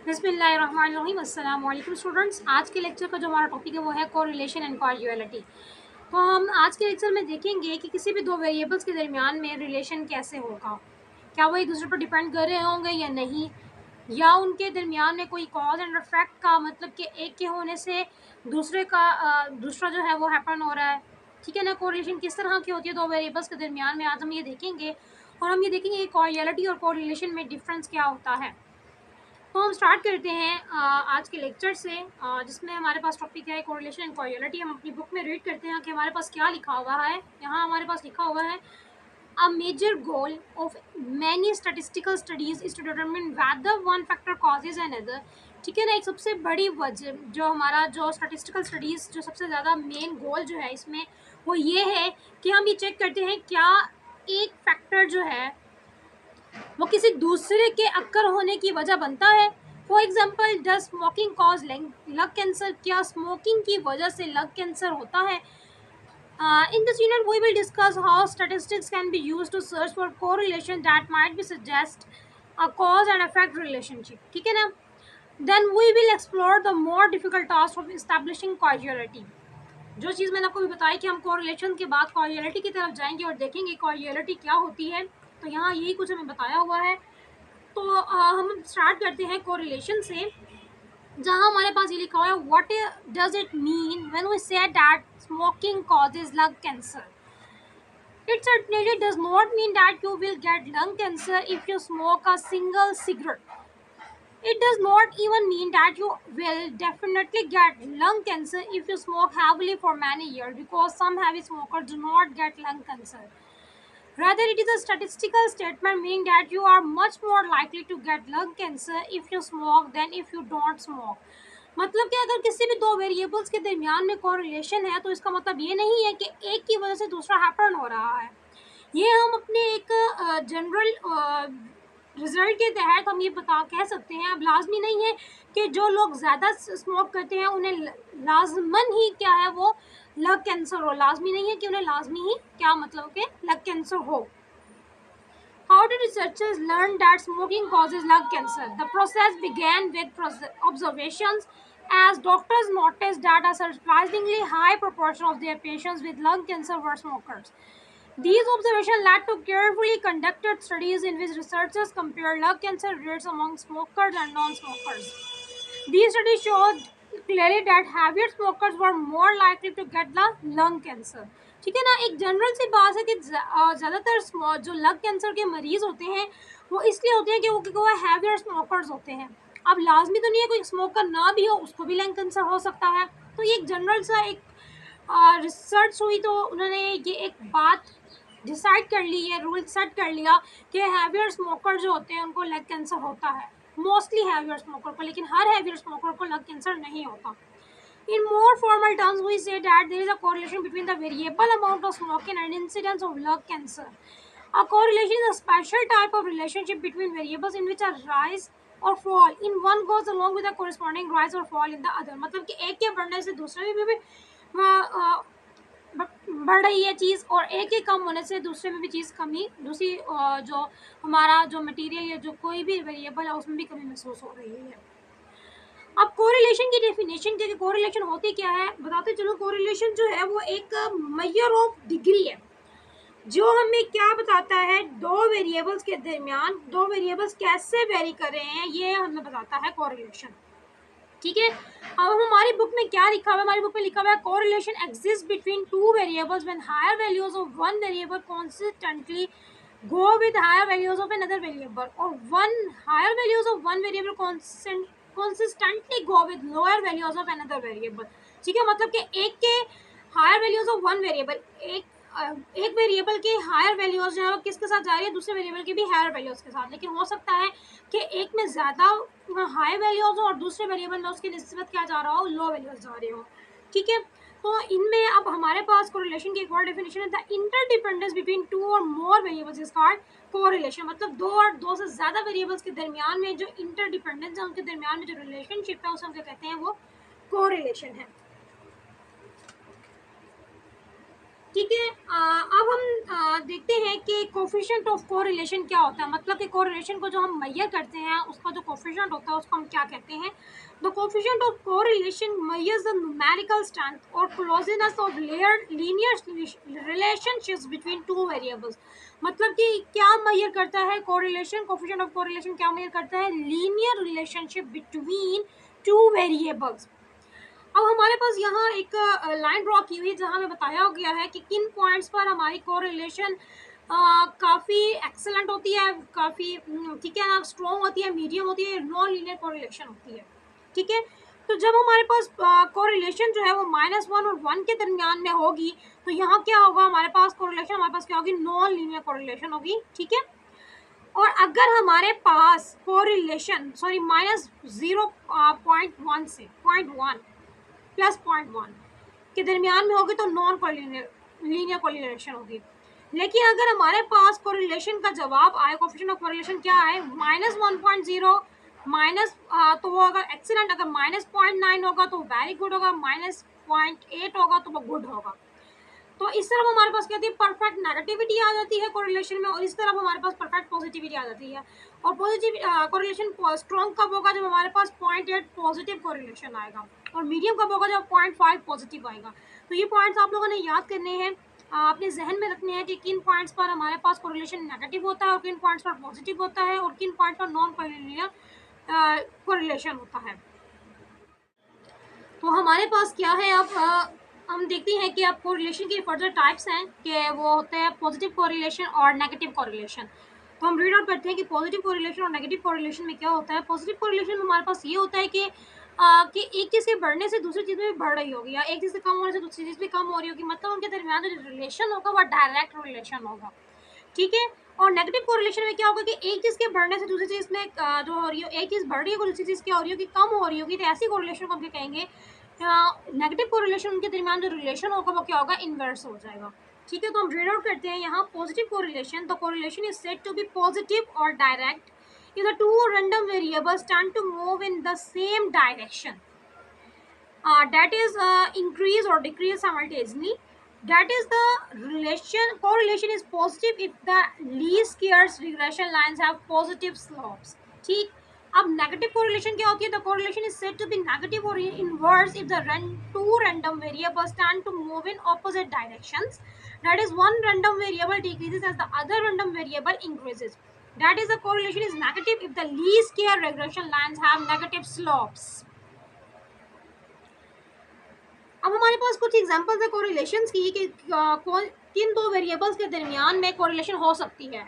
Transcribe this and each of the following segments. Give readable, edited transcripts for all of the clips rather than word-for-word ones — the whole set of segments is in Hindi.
बिस्मिल्लाहिर्रहमानिर्रहीम। अस्सलाम वालेकुम स्टूडेंट्स। आज के लेक्चर का जो हमारा टॉपिक है वो है कोरिलेशन एंड कॉजुअलिटी। तो हम आज के लेक्चर में देखेंगे कि किसी भी दो वेरिएबल्स के दरमियान में रिलेशन कैसे होगा, क्या वो एक दूसरे पर डिपेंड कर रहे होंगे या नहीं, या उनके दरमियान में कोई कॉज एंड इफेक्ट का मतलब कि एक के होने से दूसरा जो है वो हैपन हो रहा है। ठीक है ना। कोरिलेशन किस तरह की होती है दो वेरिएबल्स के दरमियान में, आज हम ये देखेंगे। और हम ये देखेंगे कि कॉजुअलिटी और कोरिलेशन में डिफरेंस क्या होता है। तो हम स्टार्ट करते हैं आज के लेक्चर से, जिसमें हमारे पास टॉपिक है कोरिलेशन एंड कॉजुअलिटी। हम अपनी बुक में रीड करते हैं कि हमारे पास क्या लिखा हुआ है। यहाँ हमारे पास लिखा हुआ है a major goal of many statistical studies is to determine whether one factor causes another. ठीक है ना। एक सबसे बड़ी वजह जो हमारा जो स्टैटिस्टिकल स्टडीज़ जो सबसे ज़्यादा मेन गोल जो है इसमें वो ये है कि हम ये चेक करते हैं क्या एक फैक्टर जो है वो किसी दूसरे के अक्कर होने की वजह बनता है। For example, does smoking cause lung cancer? क्या स्मोकिंग की वजह से लंग कैंसर होता है? In this unit we will discuss how statistics can be used to search for correlation that might be suggest a cause and effect relationship. ठीक है ना। Then we will explore the more difficult task of establishing causality. जो चीज़ मैंने आपको भी बताई कि हम कोरिलेशन के बाद कॉजुअलिटी की तरफ जाएंगे और देखेंगे कॉजुअलिटी क्या होती है। तो यहाँ यही कुछ हमें बताया हुआ है। तो हम स्टार्ट करते हैं कोरिलेशन से, जहाँ हमारे पास ये लिखा हुआ है what does it mean when we say that smoking causes lung cancer. It certainly does not mean that you will get lung cancer if you smoke a single cigarette. It does not even mean that you will definitely get lung cancer if you smoke heavily for many years, because some heavy smokers do not get lung cancer. Rather, it is a statistical statement meaning that you are much more likely to get lung cancer if you smoke than if you don't smoke. मतलब कि अगर किसी भी दो वेरिएबल्स के दरमियान में कोरिलेशन है तो इसका मतलब ये नहीं है कि एक की वजह से दूसरा हैपन हो रहा है। ये हम अपने एक जनरल रिजल्ट के तहत हम ये बता कह सकते हैं। अब लाजमी नहीं है कि जो लोग ज़्यादा स्मोक करते हैं उन्हें लाजमन ही क्या है वो लंग कैंसर हो। लाजमी नहीं है कि उन्हें लाजमी ही क्या मतलब कि लंग कैंसर हो। How did researchers learn that smoking causes lung cancer? The process began with observations, as doctors noticed that a surprisingly high proportion of their patients with lung cancer were smokers. These observations led to carefully conducted studies in which researchers compared lung cancer rates among smokers and non-smokers. These studies showed clearly that heavier smokers were more likely to get the lung cancer. ठीक है ना। एक जनरल सी बात है कि ज़्यादातर जो लंग कैंसर के मरीज होते हैं वो इसलिए होते हैं कि वो हैवियर स्मोकर्स होते हैं। अब लाजमी तो नहीं है कोई स्मोकर ना भी हो उसको भी लंग कैंसर हो सकता है। तो ये एक जनरल सा एक रिसर्च हुई तो उन्होंने ये एक बात डिसाइड कर ली है, रूल सेट कर लिया कि हैवियर स्मोकर जो होते हैं उनको लंग कैंसर होता है, मोस्टली हैवियर स्मोकर को, लेकिन हर हैवियर स्मोकर को लंग कैंसर नहीं होता। In more formal terms, we say that there is a correlation between the variable amount of smoking and incidence of lung cancer. A correlation is a special type of relationship between variables in which a rise or fall in one goes along with a corresponding rise or fall in the other. मतलब कि एक के बढ़ने से दूसरे में भी बढ़ रही है चीज़, और एक के कम होने से दूसरे में भी चीज़ कमी, दूसरी जो हमारा जो मटेरियल या जो कोई भी वेरिएबल है उसमें भी कमी महसूस हो रही है। अब कोरिलेशन की डेफिनेशन के कोरिलेशन होती क्या है बताते चलो। कोरिलेशन जो है वो एक मेजर ऑफ डिग्री है जो हमें क्या बताता है दो वेरिएबल्स के दरमियान दो वेरिएबल्स कैसे वेरी कर रहे हैं, ये हमें बताता है कोरिलेशन। ठीक है। अब हमारी बुक में क्या लिखा हुआ है, हमारी बुक में लिखा हुआ है correlation exist between two variables when higher values of one variable consistently go with higher values of another variable, or one higher values of one variable consistently go with lower values of another variable. ठीक है। मतलब कि एक के higher values of one variable, एक वेरिएबल के हायर वैल्यूज जो है वो किसके साथ जा रही है, दूसरे वेरिएबल के भी हायर वैल्यूज के साथ। लेकिन हो सकता है कि एक में ज़्यादा हाई वैल्यूज हो और दूसरे वेरिएबल में उसकी निस्बत क्या जा रहा हो, लो वैल्यूज जा रहे हो। ठीक है। तो इनमें अब हमारे पास कोरिलेशन की एक और डेफिनेशन है, द इंटरडिपेंडेंस बिटवीन टू और मोर वेरिएबल्स इज कॉल्ड कोरिलेशन। मतलब दो और दो से ज़्यादा वेरिएबल्स के दरमियान में जो इंटरडिपेंडेंस है, उनके दरमियान में जो रिलेशनशिप है उसे हम क्या कहते हैं, वो कोरिलेशन है। ठीक है। अब हम देखते हैं कि कोफिशिएंट ऑफ कोरिलेशन क्या होता है, मतलब कि कोरिलेशन को जो हम मेजर करते हैं उसका जो कोफिशिएंट होता है उसको हम क्या कहते हैं। The coefficient of correlation measures the numerical strength और closeness of layered linear relationships between two variables. मतलब कि क्या मेजर करता है कोरिलेशन, कोफिशिएंट ऑफ कोरिलेशन क्या मेजर करता है, linear relationship between two variables. अब हमारे पास यहाँ एक लाइन ड्रॉ की हुई है जहाँ हमें बताया गया है कि किन पॉइंट्स पर हमारी कोरिलेशन काफ़ी एक्सेलेंट होती है, काफ़ी ठीक है ना, स्ट्रॉन्ग होती है, मीडियम होती है, नॉन लीनियर कोरिलेशन होती है। ठीक है, तो जब हमारे पास कोरिलेशन जो है वो -1 और 1 के दरमियान में होगी तो यहाँ क्या होगा, हमारे पास कोरिलेशन हमारे पास क्या होगी, नॉन लीनियर कोरिलेशन होगी। ठीक है, और अगर हमारे पास कोरिलेशन -0.1 से 0.1 प्लस 0.1 के दरमियान में होगी तो नॉन लीनियर कोरिलेशन होगी। लेकिन अगर हमारे पास कोरिलेशन का जवाब आए, कोफिशिएंट ऑफ कोरिलेशन क्या आए, -1.0 माइनस, तो वो अगर एक्सीलेंट, अगर -0.9 होगा तो वेरी गुड होगा, -0.8 होगा तो वो गुड होगा। तो इस तरफ हमारे पास क्या होती है, परफेक्ट नेगेटिविटी आ जाती है कोरिलेशन में, और इस तरफ हमारे पास परफेक्ट पॉजिटिविटी आ जाती है। और पॉजिटिव कोरिलेशन स्ट्रॉन्ग कब होगा, जब हमारे पास 0.8 पॉजिटिव कोरिलेशन आएगा, और मीडियम कब होगा, जब 0.5 पॉजिटिव आएगा। तो ये पॉइंट्स आप लोगों ने याद करने हैं, अपने जहन में रखने हैं कि किन पॉइंट्स पर हमारे पास कोरिलेशन नेगेटिव होता है और किन पॉइंट्स पर पॉजिटिव होता है और किन पॉइंट्स पर नॉन कोरिलेशन होता है। तो हमारे पास क्या है, अब हम देखते हैं कि अब कोरिलेशन के फर्दर टाइप्स हैं कि वो होते हैं पॉजिटिव कोरिलेशन और नेगेटिव कोरिलेशन। तो हम रीड आउट करते हैं कि पॉजिटिव कोरिलेशन और नेगेटिव कोरिलेशन में क्या होता है। पॉजिटिव कोरिलेशन में हमारे पास ये होता है कि एक चीज़ के बढ़ने से दूसरी चीज़ में भी बढ़ रही होगी, या एक चीज़ से कम होने से दूसरी चीज़ भी कम हो रही होगी, मतलब उनके दरमियान जो रिलेशन होगा वह डायरेक्ट रिलेशन होगा। ठीक है, और नेगेटिव कोरिलेशन में क्या होगा कि एक चीज़ के बढ़ने से दूसरी चीज़ में जो हो रही हो, एक चीज़ बढ़ रही होगी दूसरी चीज़ क्या हो रही होगी, कम हो रही होगी, तो ऐसी कोरिलेशन को हम क्या कहेंगे, नेगेटिव कोरिलेशन, उनके दरमियान जो रिलेशन होगा वो क्या होगा, इन्वर्स हो जाएगा। ठीक है, तो हम रीड आउट करते हैं यहाँ positive correlation. The correlation is said to be positive और direct if the two random variables tend to move in the same direction, that is increase or decrease simultaneously. That is the correlation is positive if the least squares regression lines have positive slopes. ठीक, अब नेगेटिव कोरिलेशन क्या होती है, the correlation is said to be negative और inverse if the two random variables tend to move in opposite directions. That is, one random variable decreases as the other random variable increases. That is, the correlation is negative if the least square regression lines have negative slopes. अब हमारे पास कुछ एग्जांपल्स है कोरिलेशंस की कि किन दो वेरिएबल्स के दरमियान में कोरिलेशन हो सकती है।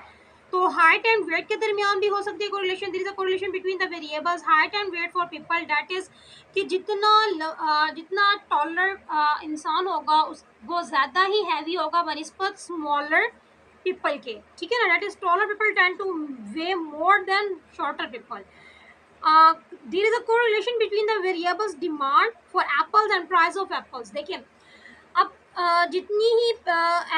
तो हाइट एंड वेट के दरमियान भी हो सकती है correlation. There is a correlation between the variables height and weight for people, that is कि जितना टॉलर इंसान होगा उस वो ज़्यादा ही हैवी होगा बनिस्बत स्मॉलर पीपल के। ठीक है ना, that is taller people tend two way more than shorter people. there is a correlation between the variables demand for apples and price of apples. देखिए, अब जितनी ही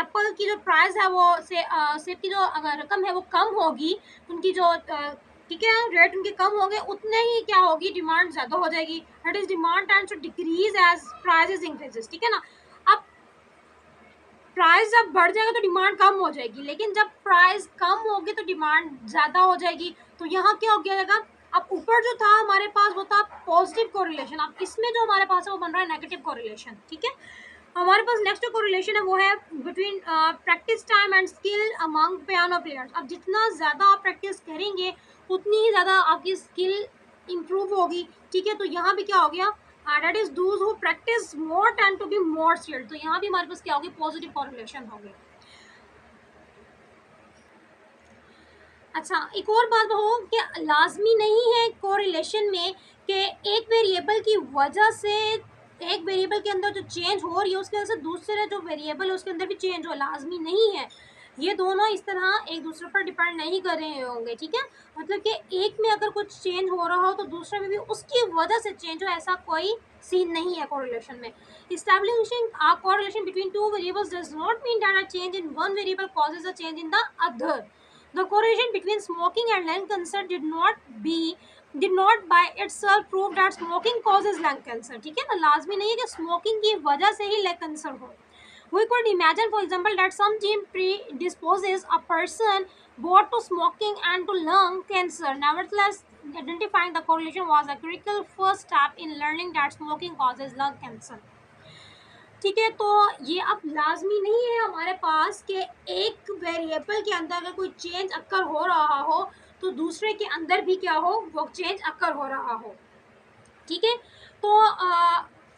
एप्पल की जो प्राइस है वो सेब की जो अगर रकम है वो कम होगी, उनकी जो ठीक है रेट उनके कम होंगे, उतने ही क्या होगी, डिमांड ज़्यादा हो जाएगी। That is demand tends to decrease as prices increases. ठीक है ना, अब प्राइस जब बढ़ जाएगा तो डिमांड कम हो जाएगी, लेकिन जब प्राइस कम होगी तो डिमांड ज़्यादा हो जाएगी। तो यहाँ क्या हो गया, अब ऊपर जो था हमारे पास वो था पॉजिटिव कोरिलेशन, अब इसमें जो हमारे पास है वो बन रहा है नेगेटिव कोरिलेशन। ठीक है, हमारे पास नेक्स्ट जो कोरिलेशन है वो है between practice time and skill among piano players. अब जितना ज़्यादा आप प्रैक्टिस करेंगे उतनी ही ज़्यादा आपकी स्किल इम्प्रूव होगी। ठीक है, तो यहाँ भी क्या हो गया, that is those who practise more tend to be more skilled. तो यहाँ भी हमारे पास क्या होगी, पॉजिटिव कोरिलेशन होगी। अच्छा, एक और बात हो कि लाजमी नहीं है कोरिलेशन में कि एक वेरिएबल की वजह से एक वेरिएबल के अंदर जो चेंज हो रही है उसके वजह से दूसरे जो वेरिएबल है उसके अंदर भी चेंज हो, लाजमी नहीं है। ये दोनों इस तरह एक दूसरे पर डिपेंड नहीं कर रहे होंगे। ठीक है, मतलब कि एक में अगर कुछ चेंज हो रहा हो तो दूसरे में भी उसकी वजह से चेंज हो, ऐसा कोई सीन नहीं है कोरिलेशन में। Establishing a correlation between two variables does not mean that a change in one variable causes a change in the other. The correlation between smoking and lung cancer did not by itself prove that smoking causes lung cancer. ठीक है ना, लाजमी नहीं है कि स्मोकिंग की वजह से ही लंग कैंसर हो। We could imagine, for example, that some gene predisposes a person both to smoking and to lung cancer. Nevertheless, identifying the correlation was a critical first step in learning that smoking causes lung cancer. ठीक है, तो ये अब लाजमी नहीं है हमारे पास कि एक वेरिएबल के अंदर अगर कोई चेंज अक्कर हो रहा हो तो दूसरे के अंदर भी क्या हो, वो चेंज अक्कर हो रहा हो। ठीक है, तो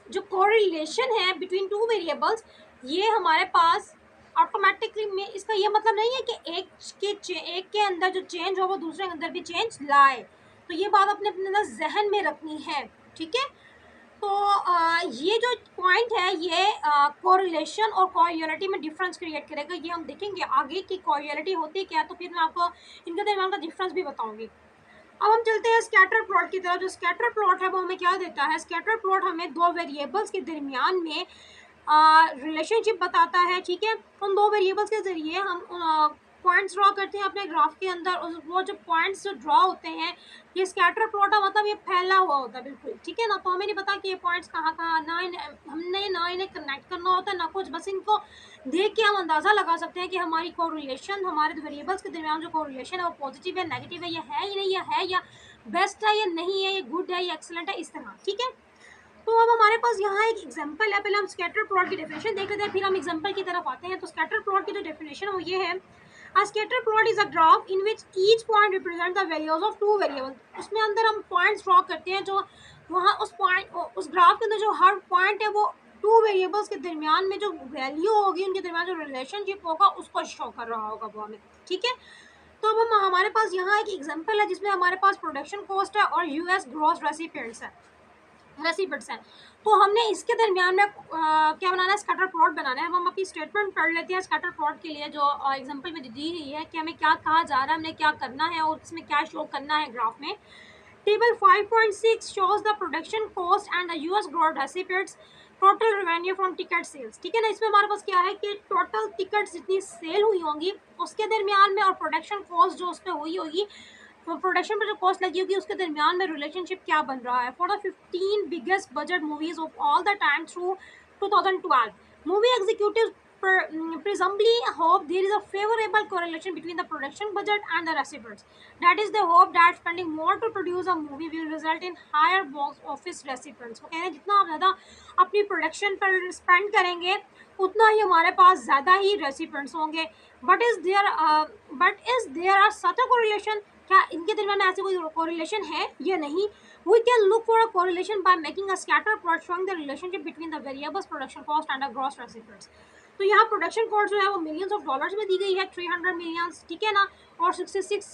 जो कोरिलेशन है बिटवीन टू वेरिएबल्स, ये हमारे पास ऑटोमेटिकली में, इसका ये मतलब नहीं है कि एक के अंदर जो चेंज हो वो दूसरे के अंदर भी चेंज लाए। तो ये बात अपने अपने अंदर जहन में रखनी है। ठीक है, तो ये जो पॉइंट है ये कोरिलेशन और कोरिलेटी में डिफरेंस क्रिएट करेगा। ये हम देखेंगे आगे कि कोरिलेटी होती क्या है, तो फिर मैं आपको इनके दरमियान का डिफरेंस भी बताऊंगी। अब हम चलते हैं स्कैटर प्लॉट की तरफ। जो स्कैटर प्लॉट है वो हमें क्या देता है, स्कैटर प्लॉट हमें दो वेरिएबल्स के दरमियान में रिलेशनशिप बताता है। ठीक है, उन दो वेरिएबल्स के ज़रिए हम पॉइंट्स ड्रॉ करते हैं अपने ग्राफ के अंदर, और वो जो पॉइंट्स जो ड्रॉ होते हैं, ये स्कैटर प्लॉट है, मतलब ये फैला हुआ होता है बिल्कुल। ठीक है ना, तो हमें नहीं पता कि ये पॉइंट्स कहाँ कहाँ, हमने ना इन्हें कनेक्ट करना होता है ना कुछ, बस इनको देख के हम अंदाज़ा लगा सकते हैं कि हमारी कोरिलेशन, हमारे वेरिएबल्स के दरमियान जो कोरिलेशन है वो पॉजिटिव है, नेगेटिव है, या है ही नहीं, या है, या बेस्ट है, या नहीं है, या गुड है, या एक्सलेंट है, इस तरह। ठीक है, तो अब हमारे पास यहाँ एक एग्जांपल है। पहले हम स्कैटर प्लॉट की डेफिनेशन देख लेते हैं, फिर हम एग्जांपल की तरफ आते हैं। तो स्कैटर प्लॉट की जो डेफिनेशन है वो ये है, A scatter plot is a graph in which each point represents the values of two variables. उसमें अंदर हम पॉइंट्स ड्रॉ करते हैं, जो वहाँ उस ग्राफ के अंदर जो हर पॉइंट है वो टू वेरिएबल्स के दरमियान में जो वैल्यू होगी, उनके दरमियान जो रिलेशनशिप होगा उसको शो कर रहा होगा वो हमें। ठीक है, तो अब हमारे पास यहाँ एक एग्जांपल है जिसमें हमारे पास प्रोडक्शन कॉस्ट है और यूएस ग्रॉस रेसिपिएंट्स है, रेसिपिएंट्स हैं। तो हमने इसके दरमियान में क्या बनाना है, स्कैटर प्लॉट बनाना है। हम अपनी स्टेटमेंट पढ़ लेते हैं स्कैटर प्लॉट के लिए, जो एग्जांपल में दी गई है कि हमें क्या कहा जा रहा है, हमने क्या करना है और इसमें क्या शो करना है ग्राफ में। Table 5.6 shows the production cost and the US gross receipts, total revenue from ticket sales. ठीक है ना, इसमें हमारे पास क्या है कि टोटल टिकट्स जितनी सेल हुई होंगी उसके दरमियान में और प्रोडक्शन कॉस्ट जो उस पर हुई होगी, तो प्रोडक्शन पर जो कॉस्ट लगी होगी उसके दरमियान में रिलेशनशिप क्या बन रहा है। For the 15 biggest budget movies of all the time through 2012, movie executive presumably hope there is a favorable correlation between the production budget and the receipts. That is, they hope that spending more to produce a movie will result in higher box office receipts. वो कह रहे हैं जितना आप ज़्यादा अपनी प्रोडक्शन पर स्पेंड करेंगे उतना ही हमारे पास ज़्यादा ही रेसिपेंट्स होंगे। But is there are such a correlation, क्या इनके दरमियान ऐसे कोई कोरिलेशन है या नहीं। We can look for a correlation by making a scatter plot showing the relationship between the variables production cost and the gross receipts. तो यहाँ प्रोडक्शन कॉस्ट जो है वो मिलियंस ऑफ डॉलर्स में दी गई है, 300 मिलियंस। ठीक है ना, और 66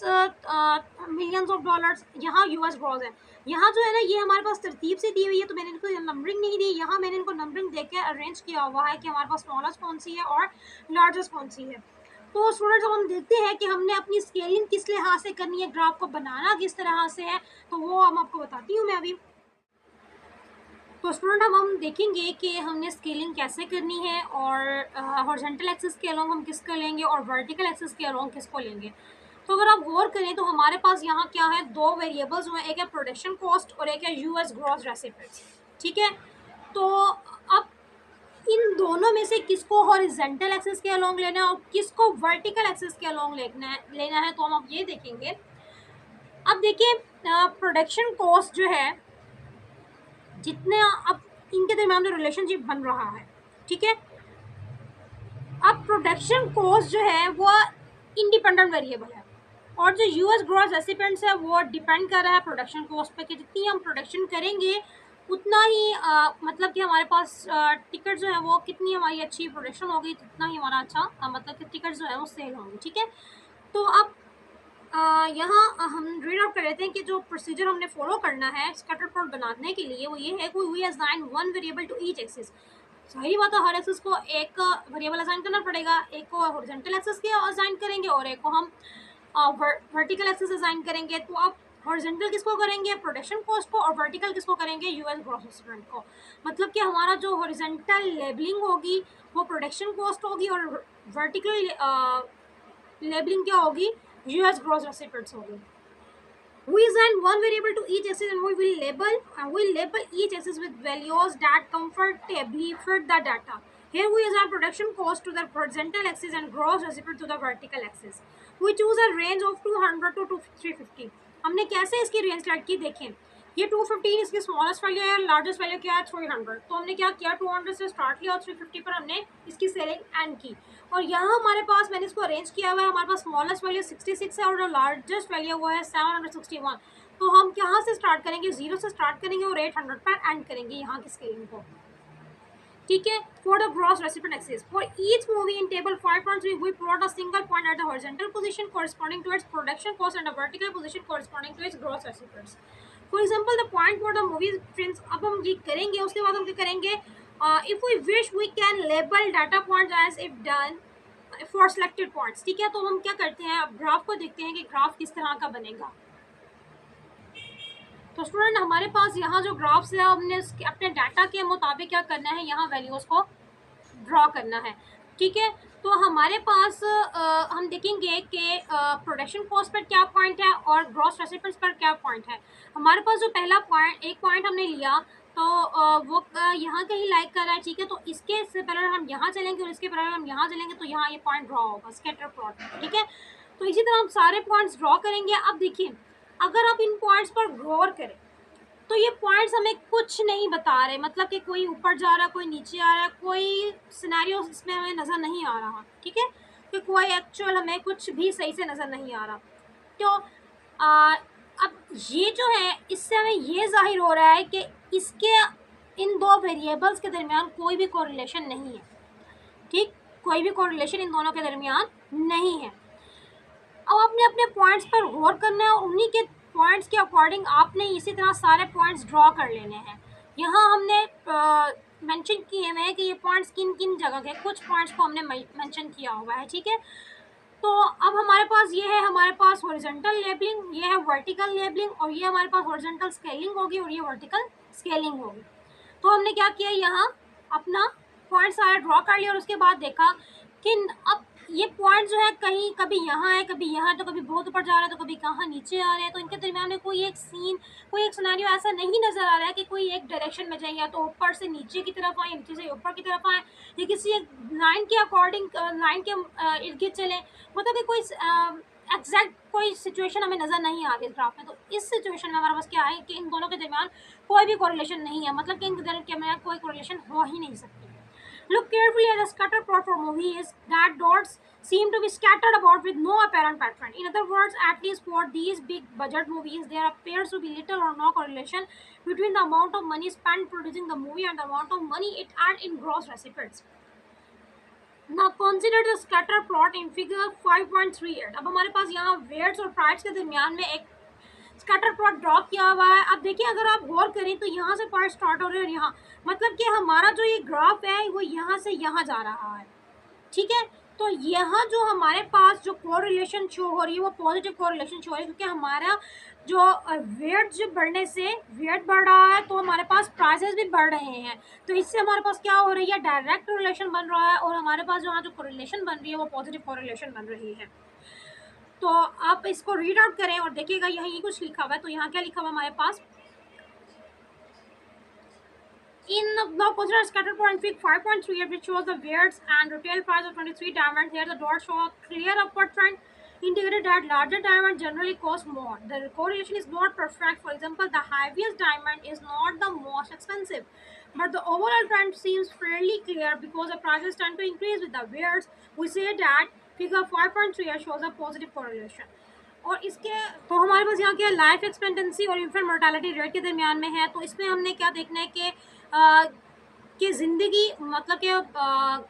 मिलियंस ऑफ डॉलर्स यहाँ यूएस ग्रॉस है। यहाँ जो है ना ये हमारे पास तरतीब से दी हुई है, तो मैंने इनको नंबरिंग नहीं दी, यहाँ मैंने इनको नंबरिंग देकर अरेंज किया हुआ है कि हमारे पास स्मॉलेस्ट कौन सी है और लार्जेस्ट कौन सी है। तो स्टूडेंट्स अब हम देखते हैं कि हमने अपनी स्केलिंग किस लिहाज से करनी है, ग्राफ को बनाना किस तरह से है, तो वो हम आपको बताती हूँ मैं अभी। तो स्टूडेंट अब हम देखेंगे कि हमने स्केलिंग कैसे करनी है, और हॉरिजॉन्टल एक्सिस के अलोंग हम किसको लेंगे और वर्टिकल एक्सिस के अलोंग किसको लेंगे। तो अगर आप गौर करें तो हमारे पास यहाँ क्या है, दो वेरिएबल्स हुए, एक है प्रोडक्शन कॉस्ट और एक है यूएस ग्रॉस रेसिपिएंट्स। ठीक है, तो अब इन दोनों में से किसको हॉरिजॉन्टल एक्सिस के अलोंग लेना है और किसको वर्टिकल एक्सिस के अलोंग लेना है, तो हम अब ये देखेंगे। अब देखिए प्रोडक्शन कॉस्ट जो है, जितने अब इनके दरमियान जो रिलेशनशिप बन रहा है, ठीक है, अब प्रोडक्शन कॉस्ट जो है वो इंडिपेंडेंट वेरिएबल है, और जो यूएस ग्रॉस रेसिपिएंट्स है वो डिपेंड कर रहा है प्रोडक्शन कॉस्ट पे, कि जितनी हम प्रोडक्शन करेंगे उतना ही मतलब कि हमारे पास टिकट जो है वो, कितनी हमारी अच्छी प्रोडक्शन होगी जितना ही हमारा अच्छा मतलब कि टिकट जो है वो सेल होंगे। ठीक है, तो अब यहाँ हम रीड आउट कर लेते हैं कि जो प्रोसीजर हमने फॉलो करना है स्कैटर प्लॉट बनाने के लिए वो ये है कि we assign one variable to each axis. सही बात है, हर एक्सिस को एक वेरिएबल असाइन करना पड़ेगा, एक को हॉरिजॉन्टल एक्सिस के असाइन करेंगे और एक को हम वर्टिकल एक्सिस असाइन करेंगे। तो आप हॉरिजॉन्टल किसको करेंगे, प्रोडक्शन कॉस्ट को, और वर्टिकल किसको करेंगे, यूएस ग्रॉस रेसिपिएंट को। मतलब कि हमारा जो हॉरिजॉन्टल लेबलिंग होगी वो प्रोडक्शन कॉस्ट होगी और वर्टिकल लेबलिंग क्या होगी, यूएस ग्रॉस रेसिपिएंट्स होगी। We assign one variable to each axis and we will label each axis with values that comfortably fit the data. Here we use our production cost to the horizontal axis and gross recipient to the vertical axis. We choose a range of 200 to 350. हमने कैसे इसकी रेंज सेलेक्ट की देखें, ये 215 इसकी स्मॉलेस्ट वैल्यू है, लार्जेस्ट वैल्यू क्या है 300। तो हमने क्या किया 200 से स्टार्ट किया और 350 पर हमने इसकी सेलिंग एंड की। और यहाँ हमारे पास मैंने इसको अरेंज किया हुआ है, हमारे पास स्मॉलेस्ट वैल्यू 66 है और जो लार्जेस्ट वैल्यू वो है 761। तो हम कहाँ से स्टार्ट करेंगे, 0 से स्टार्ट करेंगे और 800 पर एंड करेंगे यहाँ की स्केलिंग को, ठीक है। For the gross recipient axis for each movie in table 5.3 we plot a single point at the horizontal position corresponding to its production cost and a vertical position corresponding to its gross recipients. For example the point for the movie Friends, अब हम ये करेंगे, उसके बाद हम क्या करेंगे, if we wish we can label data points as if done for selected points, ठीक है। तो हम क्या करते हैं, अब ग्राफ को देखते हैं कि ग्राफ किस तरह का बनेगा। तो स्टूडेंट हमारे पास यहाँ जो ग्राफ्स है हमने अपने डाटा के मुताबिक क्या करना है, यहाँ वैल्यूज़ को ड्रॉ करना है, ठीक है। तो हमारे पास हम देखेंगे कि प्रोडक्शन कॉस्ट पर क्या पॉइंट है और ग्रॉस रेसिपिएंट्स पर क्या पॉइंट है। हमारे पास जो पहला पॉइंट, एक पॉइंट हमने लिया तो वो यहाँ कहीं लाइक कर रहा है, ठीक है। तो इसके से पहले हम यहाँ चलेंगे और इसके पहले हम यहाँ चलेंगे तो यहाँ ये पॉइंट ड्रॉ होगा स्कैटर प्लॉट, ठीक है। तो इसी तरह हम सारे पॉइंट्स ड्रॉ करेंगे। अब देखिए अगर आप इन पॉइंट्स पर गौर करें तो ये पॉइंट्स हमें कुछ नहीं बता रहे, मतलब कि कोई ऊपर जा रहा है, कोई नीचे आ रहा है, कोई सिनेरियो इसमें हमें नज़र नहीं आ रहा, ठीक है। कि कोई एक्चुअल हमें कुछ भी सही से नज़र नहीं आ रहा। तो अब ये जो है इससे हमें ये जाहिर हो रहा है कि इसके इन दो वेरिएबल्स के दरमियान कोई भी कोरिलेशन नहीं है, ठीक, कोई भी कोरिलेशन इन दोनों के दरमियान नहीं है। अब आपने अपने पॉइंट्स पर गौर करना है और उन्हीं के पॉइंट्स के अकॉर्डिंग आपने इसी तरह सारे पॉइंट्स ड्रॉ कर लेने हैं। यहाँ हमने मेंशन किए हुए हैं कि ये पॉइंट्स किन किन जगह के, कुछ पॉइंट्स को हमने मेंशन किया हुआ है, ठीक है। तो अब हमारे पास ये है, हमारे पास हॉरिजॉन्टल लेबलिंग, ये है वर्टिकल लेबलिंग और ये हमारे पास हॉरिजॉन्टल स्केलिंग होगी और ये वर्टिकल स्केलिंग होगी। तो हमने क्या किया, यहाँ अपना पॉइंट सारा ड्रॉ कर लिया और उसके बाद देखा कि अब ये पॉइंट जो है कहीं कभी यहाँ है, कभी यहाँ है, तो कभी बहुत ऊपर जा रहा है, तो कभी कहाँ नीचे आ रहे हैं। तो इनके दरमियान में कोई एक सीन, कोई एक सिनेरियो ऐसा नहीं नज़र आ रहा है कि कोई एक डायरेक्शन में जाए, या तो ऊपर से नीचे की तरफ आए, नीचे से ऊपर की तरफ आए, या किसी एक लाइन के अकॉर्डिंग लाइन के इर्द गिर्द चले, मतलब कि कोई एग्जैक्ट कोई सिचुएशन हमें नज़र नहीं आ रही इस ग्राफ में। तो इस सिचुएशन में हमारे पास क्या है कि इन दोनों के दरमियान कोई भी कोरिलेशन नहीं है, मतलब कि इन दोनों के दरमियान कोई कोरिलेशन हो ही नहीं सकती। Look carefully at the scatter plot for movies that dots seem to be scattered about with no apparent pattern. In other words, at least for these big budget movies, there appears to be little or no correlation between the amount of money spent producing the movie and the amount of money it earned in gross receipts. Now consider the scatter plot in figure 5.38. अब हमारे पास यहाँ वेट्स और प्राइस के दरमियान में एक स्कैटर प्लॉट ड्रॉ किया हुआ है। अब देखिए अगर आप गौर करें तो यहाँ से पॉइंट स्टार्ट हो रहे हैं और यहाँ, मतलब कि हमारा जो ये ग्राफ है वो यहाँ से यहाँ जा रहा है, ठीक है। तो यहाँ जो हमारे पास जो कोरिलेशन शो हो रही है वो पॉजिटिव कोरिलेशन शो हो रही है, क्योंकि हमारा जो वेट जो बढ़ने से वेट बढ़ रहा है तो हमारे पास प्राइसेस भी बढ़ रहे हैं। तो इससे हमारे पास क्या हो रही है, डायरेक्ट रिलेशन बन रहा है और हमारे पास जो यहाँ जो कोरिलेशन बन रही है वो पॉजिटिव कोरिलेशन बन रही है। तो आप इसको रीड आउट करें और देखिएगा यहीं कुछ लिखा हुआ है। तो यहाँ क्या लिखा हुआ हमारे पास, in now consider scatter point fig 5.3 which shows the weights and retail price of 23 diamonds. Here the dots show a clear upward trend indicated that larger diamonds generally cost more. The correlation is not perfect. For example, the heaviest diamond is not the most expensive, but the overall trend seems fairly clear because the prices tend to increase with the weights. We say that figure 5.3 shows a positive correlation. और इसके तो हमारे पास यहाँ क्या लाइफ एक्सपेक्टेंसी और इन्फेंट मोर्टालिटी रेट के दरमियान में है। तो इसमें हमने क्या देखना है कि ज़िंदगी मतलब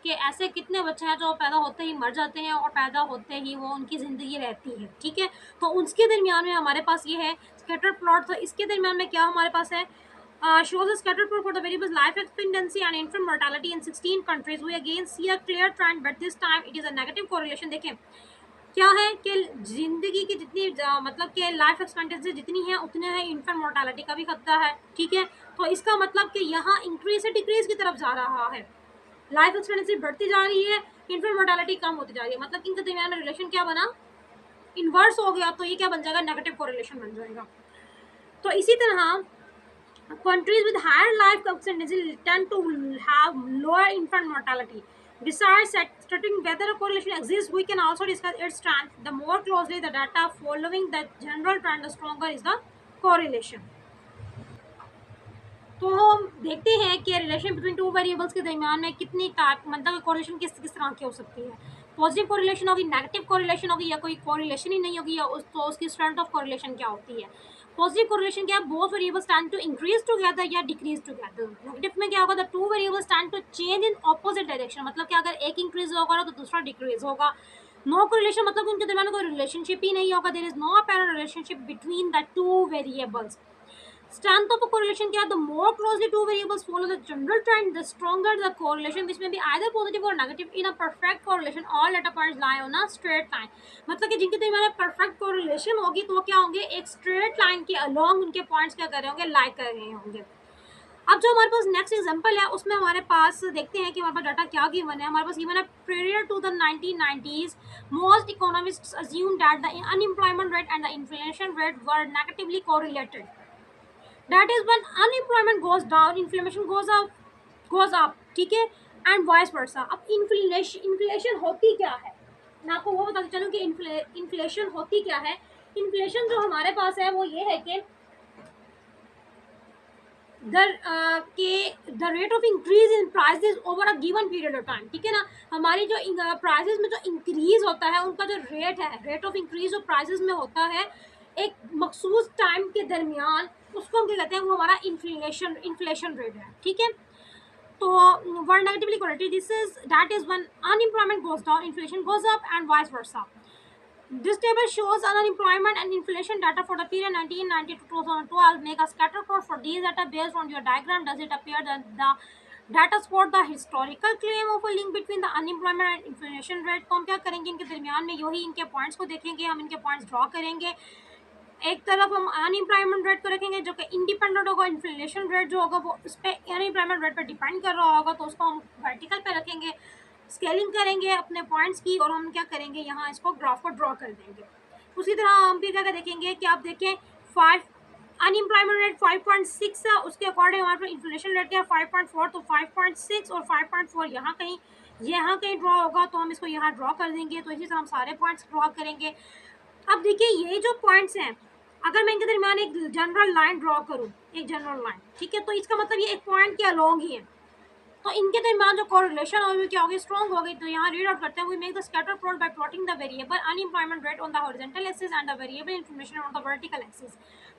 कि ऐसे कितने बच्चे हैं जो पैदा होते ही मर जाते हैं और पैदा होते ही वो उनकी ज़िंदगी रहती है, ठीक है। तो उसके दरमियान में हमारे पास ये है स्कैटर प्लॉट। तो इसके दरमियान में क्या हमारे पास है, shows a scatter plot for the variables life expectancy and infant mortality in 16 countries. We again see a clear trend, but this time it is a negative correlation. देखें क्या है कि ज़िंदगी की जितनी मतलब कि लाइफ एक्सपेक्टेंसी जितनी है उतने है इन्फेंट मोर्टालिटी का भी खतरा है, ठीक है। तो इसका मतलब कि यहाँ इंक्रीज से डिक्रीज की तरफ जा रहा है, लाइफ एक्सपेक्टेंसी बढ़ती जा रही है, इन्फेंट मोर्टालिटी कम होती जा रही है, मतलब इनके दरमियान में रिलेशन क्या बना, इन्वर्स हो गया। तो ये क्या बन जाएगा, नेगेटिव कोरिलेशन बन जाएगा। तो इसी तरह Countries with higher life expectancy tend to have lower infant mortality. Besides studying whether a correlation exists, we can also discuss its strength. The more closely the data following the general trend, the stronger is the correlation. तो हम देखते हैं कि रिलेशन बिटवीन टू वेरिएबल्स के दरमियान में कितनी टाइप मतलब कोरिलेशन किस किस तरह की हो सकती है. पॉजिटिव कोरिलेशन होगी, नेगेटिव कोरिलेशन होगी, या कोई कोरिलेशन ही नहीं होगी, या तो उसकी स्ट्रेंथ ऑफ कोरिलेशन क्या होती है. पॉजिटिव कोरिलेशन क्या है, both variables tend to increase together या डिक्रीज टुगेदर. नेगेटिव में क्या होगा, the two variables tend to change in opposite direction. मतलब कि अगर एक इंक्रीज होगा तो दूसरा डिक्रीज होगा. नो कोरिलेशन मतलब उनके दरमियान कोई रिलेशनशिप ही नहीं होगा. There is no apparent relationship between the two variables. Strength of a correlation क्या है, the more closely two variables follow the general trend, the stronger the correlation, which may be either positive or negative. In a perfect correlation, all data points lie on a straight line. मतलब कि जिनके दरमियान perfect correlation होगी तो क्या होंगे, एक straight line के along उनके points क्या कर रहे होंगे, lie कर रहे होंगे. अब जो हमारे पास नेक्स्ट एग्जांपल है उसमें हमारे पास देखते हैं कि हमारे पास डाटा क्या गिवन है. हमारे पास गिवन है prior to the 1990s most economists assumed that the unemployment rate and the inflation rate were negatively correlated. That is when unemployment goes down, inflation goes up, ठीक है, and vice versa. अब इन्फ्लेशन होती क्या है, मैं आपको वो बताते चलूँ कि इन्फ्लेशन होती क्या है. इन्फ्लेशन जो हमारे पास है वो ये है कि the rate of increase in prices over a given period of time. ठीक है ना, हमारी जो प्राइसेस में जो इंक्रीज होता है उनका जो रेट है, रेट ऑफ इंक्रीज जो प्राइसेस में होता है एक मखसूस टाइम के दरमियान, उसको हम क्या कहते हैं, वो हमारा इन्फ्लेशन रेट है. ठीक है, तो were negatively correlated, this is that is when unemployment goes down, inflation goes up and vice versa. This table shows unemployment and inflation data for the period 1990 to 2012. Make a scatter plot for these data based on your diagram. Does it appear that the data support the historical claim of a link between the unemployment and inflation rate? तो हम क्या करेंगे, इनके दरमियान में यही इनके पॉइंट्स को देखेंगे, हम इनके पॉइंट्स ड्रॉ करेंगे. एक तरफ हम अनएम्प्लॉयमेंट रेट को रखेंगे जो कि इंडिपेंडेंट होगा, इन्फ्लेशन रेट जो होगा वो उस पर अनएम्प्लॉयमेंट रेट पर डिपेंड कर रहा होगा, तो उसको हम वर्टिकल पे रखेंगे, स्केलिंग करेंगे अपने पॉइंट्स की, और हम क्या करेंगे यहाँ इसको ग्राफ को ड्रॉ कर देंगे. उसी तरह हम भी क्या देखेंगे कि आप देखें 5 अनएम्प्लॉयमेंट रेट 5.6 है, उसके अकॉर्डिंग हमारे पास इन्फ्लेशन रेट क्या है 5.4, तो 5.6 और 5.4 यहाँ कहीं ड्रॉ होगा, तो हम इसको यहाँ ड्रॉ कर देंगे. तो इसी तरह हम सारे पॉइंट्स ड्रॉ करेंगे. अब देखिए ये जो पॉइंट्स हैं, अगर मैं इनके दरमियान एक जनरल लाइन ड्रॉ करूँ, एक जनरल लाइन, ठीक है, तो इसका मतलब ये एक पॉइंट के अलोंग ही है, तो इनके दरमियान जो कोरिलेशन होगी क्या होगी, स्ट्रॉन्ग होगी. तो यहाँ रीड आउट करते हैं, we make the scatter plot by plotting the variable unemployment rate on the horizontal axis and the variable information on the vertical axis.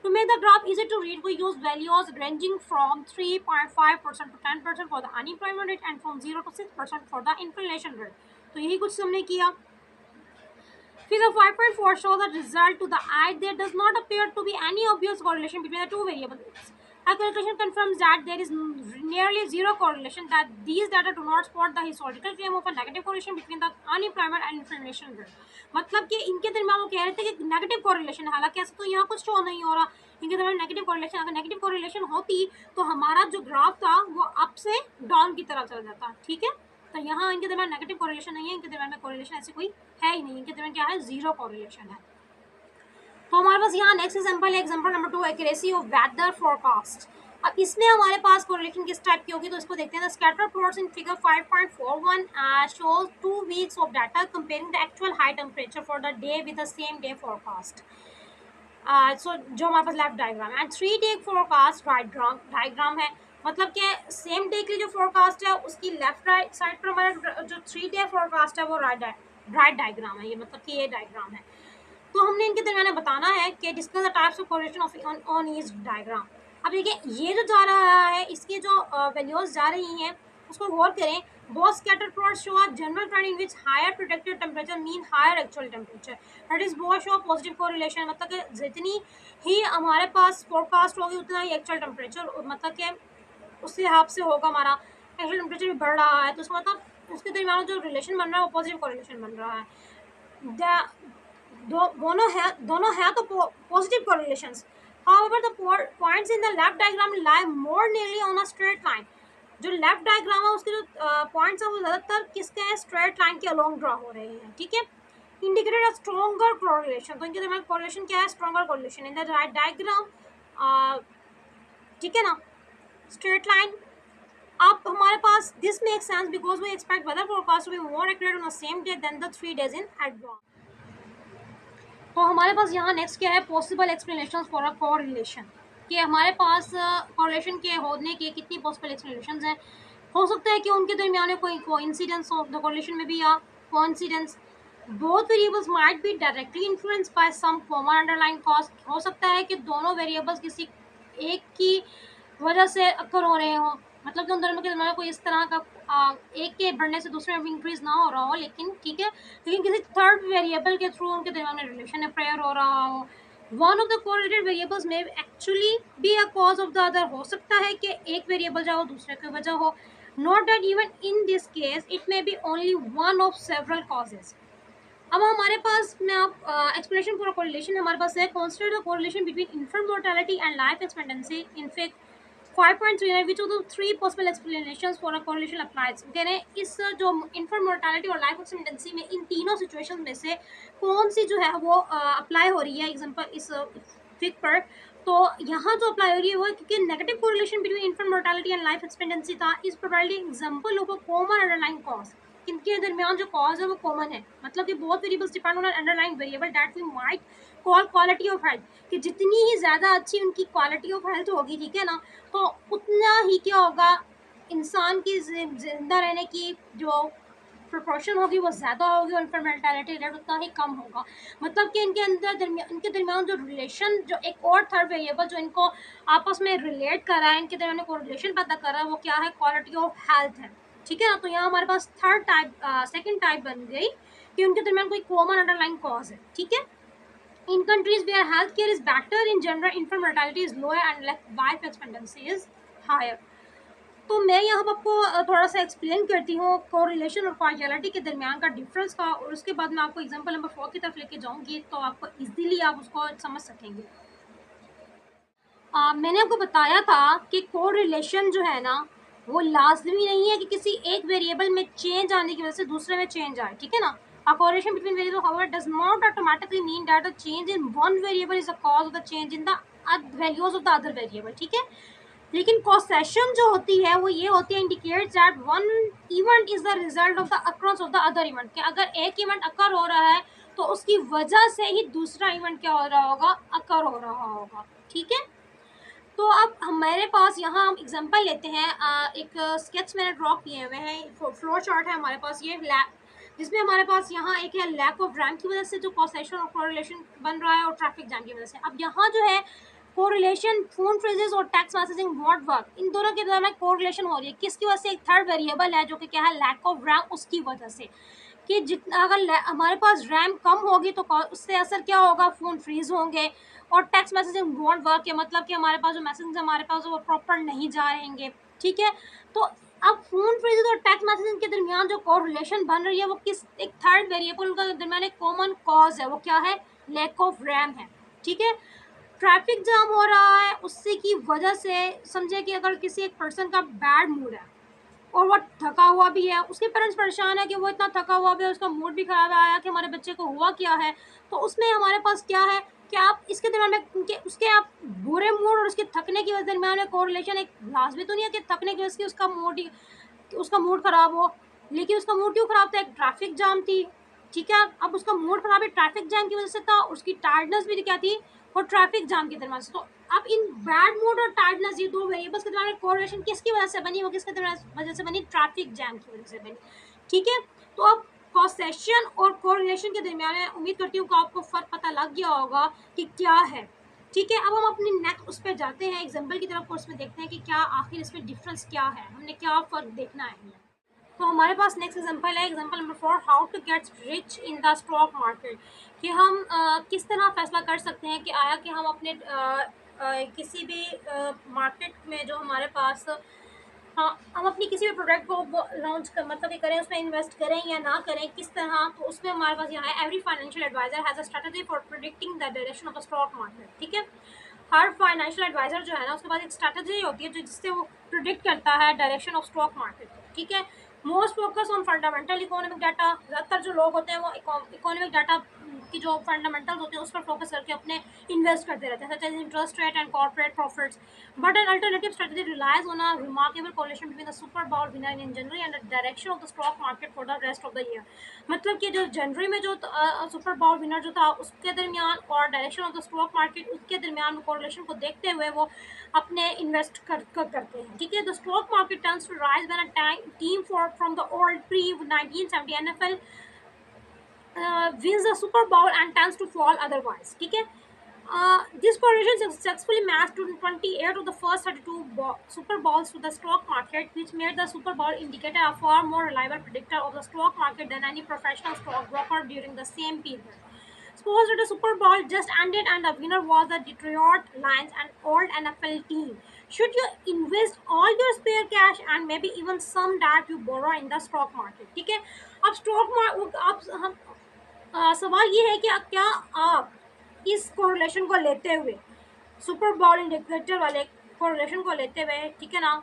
To make the graph easy to read, we use values ranging from 3.5% to 10% for the unemployment rate and from 0 to 6% for the inflation rate. तो यही कुछ हमने किया. Figure 5.4 shows the result to the eye. There does not appear to be any obvious correlation between the two variables. Our calculation confirms that there is nearly zero correlation, that these data do not support the historical claim of a negative correlation between the unemployment and inflation rate. मतलब कि इनके दरमियान वो कह रहे थे कि नेगेटिव कोरिलेशन है, हालांकि ऐसा तो यहाँ कुछ शो नहीं हो रहा. इनके दरमियान नेगेटिव कोरिलेशन, अगर नेगेटिव कोरिलेशन होती तो हमारा जो ग्राफ था वो अप से डाउन की तरफ चल जाता. ठीक है, तो यहाँ इनके दरमियान नेगेटिव कोरिलेशन नहीं है, इनके दरमियान में कोरिलेशन ऐसी कोई है ही नहीं, इनके दरमियान क्या है, जीरो कोरिलेशन है. तो हमारे पास यहाँ नेक्स्ट एग्जांपल है, example number 2, accuracy of weather forecast. अब इसमें हमारे पास कोरिलेशन किस टाइप की होगी, तो इसको देखते हैं. The scatter plots in figure 5.41 shows 2 weeks of data comparing the actual high temperature for the day with the same day forecast. So जो हमारे पास लेफ्ट डायग्राम है, and 3 day forecast right diagram है. मतलब कि सेम डे के लिए जो फोरकास्ट है उसकी लेफ्ट राइट साइड पर हमारा जो 3 डे फोरकास्ट है वो राइट डायग्राम है. ये मतलब कि ये डायग्राम है. तो हमने इनके दरमियान बताना है कि discuss the types of correlation of on each diagram. अब देखिए ये जो जा रहा है इसकी जो वैल्यूज जा रही हैं उसको गौर करें. Both scatter plots show a general trend in which higher predicted temperature mean higher actual temperature. That is both show positive correlation, मतलब कि जितनी ही हमारे पास फोरकास्ट होगी उतना ही एक्चुअल टेम्परेचर, मतलब कि उससे हिसाब से होगा हमारा एक्चुअल टेम्परेचर भी बढ़ रहा है, तो उसका मतलब उसके दरमियान जो रिलेशन बन रहा है वो पॉजिटिव कोरिलेशन बन रहा है. दोनों है तो positive correlations. However, the points in the left diagram lie more nearly on a straight line. जो लेफ्ट डायग्राम है उसके जो पॉइंट्स हैं वो ज़्यादातर किसके हैं, स्ट्रेट लाइन के अलोंग ड्रा हो रहे हैं. ठीक है, इंडिकेटेड अ स्ट्रॉन्गर कोरिलेशन. तो इनके दरमियान कोरिलेशन क्या है, stronger correlation. In the right diagram ठीक है ना, स्ट्रेट लाइन। अब हमारे पास this make sense because we expect weather forecast to be more accurate on the same day than the 3 days in advance. तो हमारे पास यहाँ नेक्स्ट क्या है, possible explanation for a correlation, कि हमारे पास कोरिलेशन के होने के कितनी पॉसिबल एक्सप्लेनेशन हैं। हो सकता है कि उनके दरमियान में कोई कोइंसिडेंस हो, द कोरिलेशन में भी या coincidence. Both variables might be directly influenced by some common underlying cause, हो सकता है कि दोनों वेरिएबल्स किसी एक की वजह से अक्कर हो रहे हों, मतलब कि उन दोनों के दरमियान कोई इस तरह का एक के बढ़ने से दूसरे में इंक्रीज ना हो रहा हो, लेकिन ठीक है, लेकिन किसी थर्ड वेरिएबल के थ्रू उनके दरमियान में रिलेशन अफेयर हो रहा हो। One of the correlated variables में actually be a cause of the other, हो सकता है कि एक वेरिएबल जो हो दूसरे की वजह हो। Not that even in this case it may be only one of several causes. अब हमारे पास में आप एक्सप्लेनेशन फॉर कोरिलेशन हमारे पास है, consider the correlation between infant mortality and life expectancy in fact 5.39 which of the three possible explanations for a correlation applies। कह रहे हैं इस जो इन्फेंट मोर्टेलिटी और लाइफ एक्सपेक्टेंसी में इन तीनों सिचुएशन में से कौन सी जो है वो अप्लाई हो रही है एग्जांपल इस फिक पर। तो यहाँ जो अप्लाई हो रही है वो क्योंकि negative correlation between infant mortality and life expectancy था, is providing example of a common underlying cause. इनके दरमियान जो कॉज है वो कॉमन है, मतलब कि both variables depend on underlying variable that we might call quality of health, कि जितनी ही ज़्यादा अच्छी उनकी क्वालिटी ऑफ हेल्थ होगी, ठीक है ना, तो उतना ही क्या होगा, इंसान की जिंदा रहने की जो प्रोपोर्शन होगी वो ज़्यादा होगी और इनका मेंटालिटी रेट उतना ही कम होगा। मतलब कि इनके अंदर इनके दरमियान जो रिलेशन, जो एक और थर्ड वेरिएबल जो इनको आपस में रिलेट कर रहा है, इनके दरमियान को रिलेशन पैदा कर रहा है, वो क्या है, क्वालिटी ऑफ हेल्थ है। ठीक है ना, तो यहाँ हमारे पास थर्ड टाइप सेकेंड टाइप बन गई कि उनके दरमियान कोई कॉमन अंडरलाइंग कॉज है। ठीक है, in countries where healthcare is better in general infant mortality is lower and life expectancy is higher। तो मैं यहाँ पर आपको थोड़ा सा एक्सप्लेन करती हूँ कोरिलेशन और कॉजैलिटी के दरमियान का डिफरेंस का, और उसके बाद मैं आपको एग्जांपल नंबर 4 की तरफ लेके जाऊँगी तो आपको इजीली आप उसको समझ सकेंगे। मैंने आपको बताया था कि कोरिलेशन जो है ना वो लाजमी नहीं है कि किसी एक वेरिएबल में चेंज आने की वजह से दूसरे में चेंज आए। ठीक है ना, a correlation between variable however does not automatically mean that the change in one variable is a cause of the change in the values of the other variable। ठीक है, लेकिन कॉसेशन जो होती है वो ये होती है indicates that one event is the result of the across of the other event, कि अगर एक इवेंट अकर हो रहा है तो उसकी वजह से ही दूसरा इवेंट क्या हो रहा होगा, अकर हो रहा होगा। ठीक है, तो अब हमारे पास यहाँ हम एग्जांपल लेते हैं, एक स्केच मैंने ड्रॉ किए हुए हैं, फ्लो चार्ट है हमारे पास ये जिसमें हमारे पास यहाँ एक है लैक ऑफ रैम की वजह से जो कॉसेशन और कोरिलेशन बन रहा है और ट्रैफिक जैम की वजह से। अब यहाँ जो है कोरिलेशन फोन फ्रेजेस और टेक्स्ट मैसेजिंग वॉट वर्क, इन दोनों के दरमियान कोरिलेशन हो रही है, किसकी वजह से, एक थर्ड वेरिएबल है जो कि क्या है, लैक ऑफ रैम, उसकी वजह से। कि जितना अगर हमारे पास रैम कम होगी तो उससे असर क्या होगा, फ़ोन फ्रीज होंगे और टेक्स्ट मैसेजिंग वॉन्ट वर्क है, मतलब कि हमारे पास जो मैसेज हमारे पास वो प्रॉपर नहीं जा रहेंगे। ठीक है, तो अब फ़ोन फ्रीज और टेक्स्ट मैसेजिंग के दरमियान जो कोरिलेशन बन रही है वो किस एक थर्ड वेरिएबल का दरमियान एक कॉमन कॉज है, वो क्या है, लैक ऑफ रैम है। ठीक है, ट्रैफिक जाम हो रहा है, उससे की वजह से समझे कि अगर किसी एक पर्सन का बैड मूड है और वो थका हुआ भी है, उसके पेरेंट्स परेशान है कि वो इतना थका हुआ भी है, उसका मूड भी खराब आया कि हमारे बच्चे को हुआ क्या है, तो उसमें हमारे पास क्या है कि आप इसके दरमियान में उनके उसके आप बुरे मूड और उसके थकने की दरमियान में कोरिलेशन एक लाजमी तो नहीं है कि थकने की वजह से उसका मूड खराब हो, लेकिन उसका मूड क्यों खराब था, एक ट्रैफिक जाम थी। ठीक है, अब उसका मूड खराब है ट्रैफिक जाम की वजह से था, उसकी टायर्डनेस भी क्या थी, और ट्रैफिक जाम के दरमियान से। तो अब इन बैड मूड और टायर्डनेस ये दो वेरिएबल्स के दरमियान कोरिलेशन किसकी वजह से बनी, वो किसके वजह से बनी, ट्रैफिक जैम की वजह से बनी। ठीक है, तो अब कॉसेशन और कोरिलेशन के दरमियान मैं उम्मीद करती हूँ कि आपको फ़र्क पता लग गया होगा कि क्या है। ठीक है, अब हम अपनी नेक्स्ट उस पर जाते हैं एग्जाम्पल की तरफ और उसमें देखते हैं कि क्या आखिर इसमें डिफरेंस क्या है, हमने क्या फ़र्क देखना है। तो हमारे पास नेक्स्ट एग्जांपल है, example number 4, how to get rich in the stock market, कि हम किस तरह फैसला कर सकते हैं कि आया कि हम अपने किसी भी मार्केट में जो हमारे पास हाँ हम अपनी किसी भी प्रोडक्ट को लॉन्च कर मतलब कि करें, उसमें इन्वेस्ट करें या ना करें, किस तरह। तो उसमें हमारे पास यहाँ है, every financial adviser has a strategy for predicting the direction of the stock market. ठीक है, हर फाइनेंशियल एडवाइजर जो है ना उसके पास एक स्ट्रेटजी होती है जो जिससे वो प्रिडिक्ट करता है डायरेक्शन ऑफ स्टॉक मार्केट। ठीक है, most focus on fundamental economic data, ज़्यादातर जो लोग होते हैं वो इकोनॉमिक डाटा की जो फंडामेंटल्स होते हैं उस पर फोकस करके अपने इन्वेस्ट करते रहते हैं, such as interest rate and corporate profits. But an alternative strategy relies on a remarkable correlation between the Super Bowl winner in January and the direction of the stock market for the rest of the year. मतलब कि जो जनवरी में जो सुपर बाउल विनर जो था उसके दरमियान और direction of the stock market उसके दरमियान कोरिलेशन को देखते हुए वो अपने इन्वेस्ट करते हैं, ठीक है। The stock market turns to rise when a team from the old pre 1970 NFL wins the Super Bowl and tends to fall otherwise, ठीक है। This correlation successfully matched 28 of the first 32 Super Bowls to the stock market, which made the Super Bowl indicator a far more reliable predictor of the stock market than any professional stockbroker during the same period. Suppose that the Super Bowl just ended and the winner was the Detroit Lions, an old NFL team. Should you invest all your spare cash and maybe even some that you borrow in the stock market? ठीक है। अब स्टॉक मार्केट सवाल ये है कि क्या आप इस कोरिलेशन को लेते हुए सुपर बॉल इंडिकेटर वाले कोरिलेशन को लेते हुए, ठीक है ना,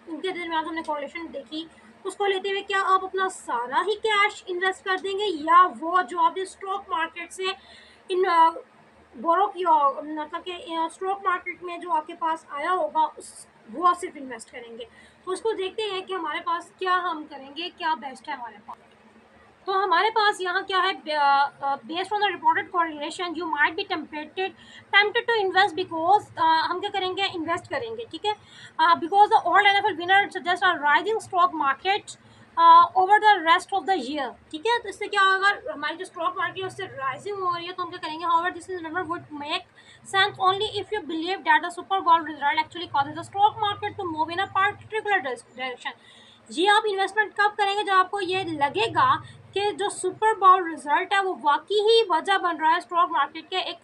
इनके दरमियान हमने कोरिलेशन देखी, उसको लेते हुए क्या आप अपना सारा ही कैश इन्वेस्ट कर देंगे या वो जो आपने स्टॉक मार्केट से इन बोरो किया मतलब कि स्टॉक मार्केट में जो आपके पास आया होगा उस वो सिर्फ इन्वेस्ट करेंगे। तो उसको देखते हैं कि हमारे पास क्या हम करेंगे, क्या बेस्ट है हमारे पास। तो हमारे पास यहाँ क्या है, based on the reported correlation you might be tempted to invest because हम क्या करेंगे, इन्वेस्ट करेंगे, ठीक है। Because the old NFL winner suggest a rising stock market over the rest of the year, ठीक है। तो इससे क्या होगा, हमारी जो स्टॉक मार्केट है उससे राइजिंग हो रही है तो हम क्या करेंगे, however this is number would make sense only if you believe that the Super Bowl result actually causes the stock market to move in a particular direction। ये आप इन्वेस्टमेंट कब करेंगे, जब आपको ये लगेगा कि जो सुपर बाउल रिजल्ट है वो वाकई ही वजह बन रहा है स्टॉक मार्केट के एक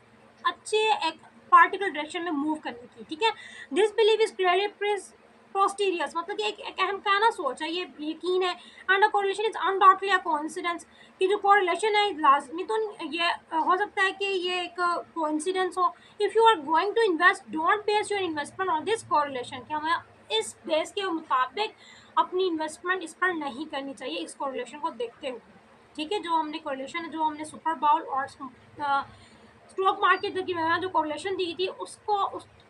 अच्छे एक पार्टिकुलर डायरेक्शन में मूव करने की, ठीक है। दिस बिलीव इज क्लियरली पोस्टीरियस, मतलब कि एक अहम कहना सोच है, ये यकीन है। And a correlation is undoubtedly a coincidence, कि जो कोरिलेशन है लाजमी तो ये हो सकता है कि ये एक कोइंसिडेंस हो। If you are going to invest don't base your investment on this correlation, कि हमें इस बेस के मुताबिक अपनी इन्वेस्टमेंट इस पर नहीं करनी चाहिए इस कोरिलेशन को देखते हुए, ठीक है। जो हमने कोरिलेशन जो हमने सुपर बाउल और स्टॉक मार्केट के दरमियान जो कोरिलेशन दी थी उसको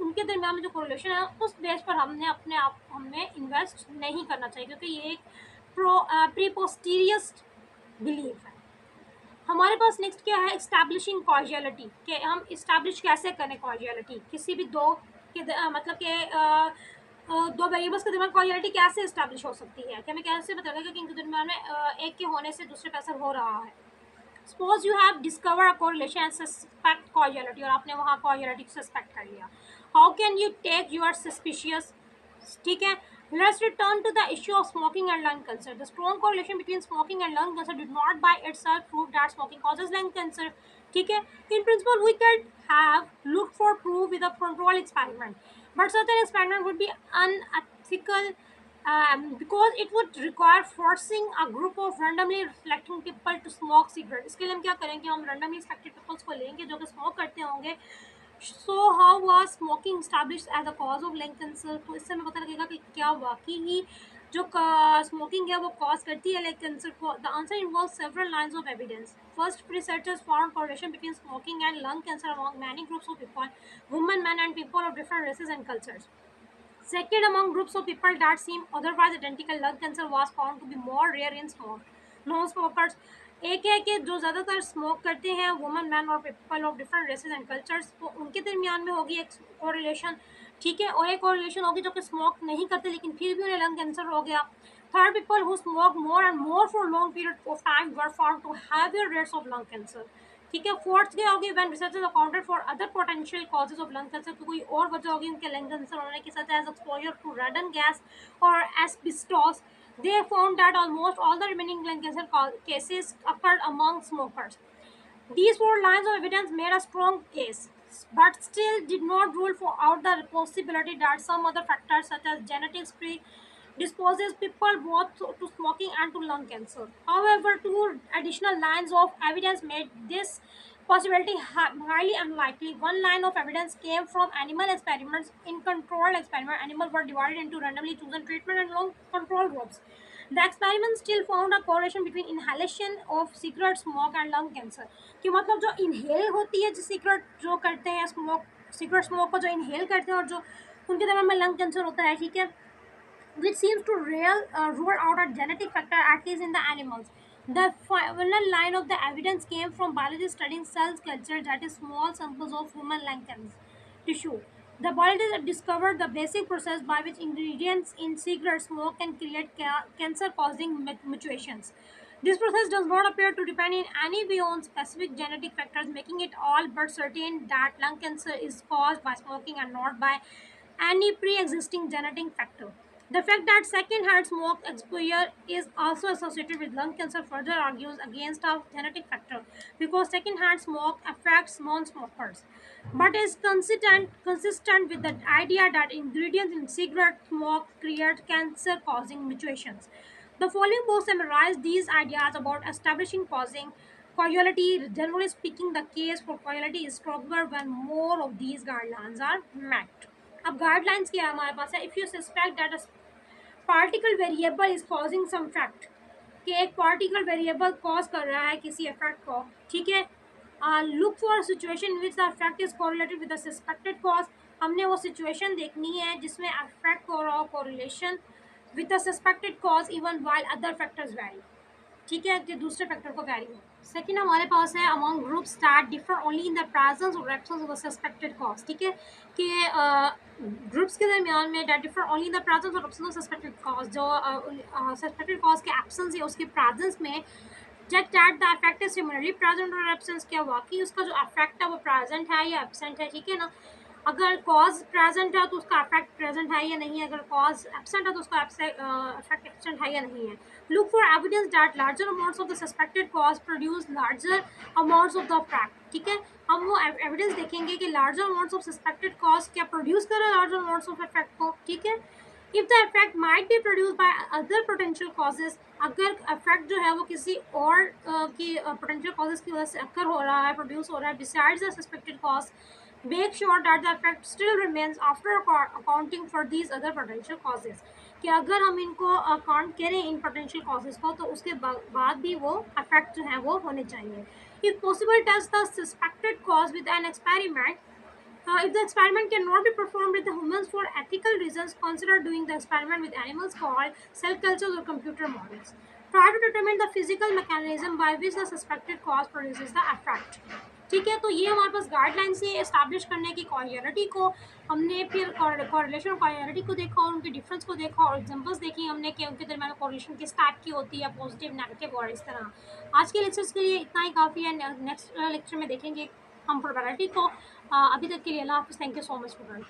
उनके दरमियान में जो कोरिलेशन है उस बेस पर हमने अपने आप हमें इन्वेस्ट नहीं करना चाहिए, क्योंकि ये एक प्रीपोस्टीरियस बिलीफ है। हमारे पास नेक्स्ट क्या है, इस्टेब्लिशिंग कॉजियलिटी, कि हम इस्टेब्लिश कैसे करें कॉजियलिटी किसी भी दो के मतलब कि दो वेरिएबल्स के दरमियान कॉजियलिटी कैसे इस्टेब्लिश हो सकती है, कि हमें कैसे पता लगेगा कि इनके दरमियान में एक के होने से दूसरे पे असर हो रहा है। Suppose you have discover a correlation and suspect causality, और आपने वहाँ कॉजियलिटी सस्पेक्ट कर लिया। How can you take your suspicious, ठीक है। Let's return to the issue of smoking and lung cancer. The strong correlation between smoking and lung cancer did not by itself prove that smoking causes lung cancer. ठीक है। In principle, we could have looked for proof with a control experiment, but such an experiment would be unethical because it would require forcing a group of randomly selecting people to smoke cigarette. इसके लिए हम क्या करेंगे, हम randomly selected people को लेंगे जो कि smoke करते होंगे। So how was smoking established as a cause of lung cancer, तो इससे हमें पता लगेगा कि क्या वाकई ही जो स्मोकिंग है वो कॉज करती है लंग कैंसर को। The answer involves several lines of evidence. First, researchers found correlation between smoking and lung cancer among many groups of people, women, men and people of different races and cultures. Second, among groups of people that seem otherwise identical, lung cancer was found to be more rare in non-smokers. एक है कि जो ज़्यादातर स्मोक करते हैं वुमेन, मैन और people of different races and cultures, तो उनके दरमियान में होगी एक कोरिलेशन, ठीक है। और एक कोरिलेशन होगी जो कि स्मोक नहीं करते लेकिन फिर भी उन्हें लंग कैंसर हो गया। Third, people who smoke more and more for long period of time were found to heavier rates of lung cancer, ठीक है। फोर्थ क्या होगी, when researchers accounted for other potential causes of lung cancer, कोई और वजह होगी उनके लंग कैंसर होने की, such as exposure to radon gas और asbestos, they found that almost all the remaining lung cancer cases occurred among smokers. These four lines of evidence made a strong case, but still did not rule out the possibility that some other factors such as genetics predisposes people both to smoking and to lung cancer. However, two additional lines of evidence made this possibility highly unlikely. One line of evidence came from animal experiments. In controlled experiment, animals were divided into randomly chosen treatment and long control groups. The experiment still found a correlation between inhalation of cigarette smoke and lung cancer, कि मतलब जो इनहेल होती है, जो सिगरेट जो करते हैं स्मोक, सिगरेट स्मोक को जो इनहेल करते हैं और जो उनके दौरान में लंग कैंसर होता है, ठीक है, which seems to rule out a genetic factor, at least in the animals. The final line of the evidence came from biologists studying cells culture, that is, small samples of human lung tissue. The biologists discovered the basic process by which ingredients in cigarette smoke can create cancer-causing mutations. This process does not appear to depend in any way on specific genetic factors, making it all but certain that lung cancer is caused by smoking and not by any pre-existing genetic factor. The fact that second-hand smoke exposure is also associated with lung cancer further argues against a genetic factor, because second-hand smoke affects non-smokers, but is consistent with the idea that ingredients in cigarette smoke create cancer-causing mutations. The following both summarize these ideas about establishing causing causality. Generally speaking, the case for causality is stronger when more of these guidelines are met. अब गाइडलाइंस क्या है हमारे पास है, if you suspect that a particle variable is causing some fact, कि एक पार्टिकल वेरिएबल कॉज कर रहा है किसी इफेक्ट को, ठीक है, look for situation which the effect is correlated with the suspected cause. हमने वो सिचुएशन देखनी है जिसमें इफेक्ट हो रहा हो correlation with the suspected cause even while other factors vary, ठीक है, कि दूसरे फैक्टर को वैरी हो। सेकेंड हमारे पास है among groups that differ only in the presence और एब्सेंस ऑफ सस्पेक्टेड कॉज, ठीक है, कि ग्रुप्स के दरमियान में that differ only in the presence और एब्सेंस ऑफ सस्पेक्टेड कॉज, जो सस्पेक्टेड कॉज के एब्सेंस है उसके प्रेजेंस में, check that the effect is similarly present और एब्सेंस, क्या वाकई उसका जो इफेक्ट है वो प्रेजेंट है या एब्सेंट है, ठीक है ना। अगर कॉज प्रेजेंट है तो उसका इफेक्ट प्रेजेंट है या नहीं है, अगर कॉज एब्सेंट है तो उसका इफेक्ट एब्सेंट है या नहीं है। Look for evidence that larger amounts of the suspected cause produce larger amounts of the fact, ठीक है, हम वो एविडेंस देखेंगे कि larger amounts of suspected cause क्या प्रोड्यूस कर रहा है larger amounts of effect को, ठीक है। If the effect might be produced by other potential causes, अगर effect जो है वो किसी और की potential causes की वजह से अक्कर हो रहा है, प्रोड्यूस हो रहा है besides the suspected cause, make sure that the effect still remains after accounting for these other potential causes, कि अगर हम इनको काउंट करें इन पोटेंशियल कॉजेज को तो उसके बाद भी वो इफेक्ट जो है वो होने चाहिए। If possible test the suspected cause with an experiment, if the experiment cannot be performed with the humans for ethical reasons, consider doing the experiment with animals called cell cultures or computer models. Try to determine the physical mechanism by which the suspected cause produces the effect, ठीक है। तो ये हमारे पास गाइडलाइन से इस्टेब्लिश करने की कॉरिलेटी को हमने, फिर कॉरिलेशन कॉरिलेटी को देखा और उनके डिफरेंस को देखा और एग्जांपल्स देखी हमने कि उनके दरमियान कॉरिलेशन किस टाइप की होती है, पॉजिटिव नेगेटिव और इस तरह। आज के लेक्चर्स के लिए इतना ही काफ़ी है, नेक्स्ट लेक्चर में देखेंगे हम प्रोबेबिलिटी को। अभी तक के लिए अल्लाह हाफिज़, thank you so much student.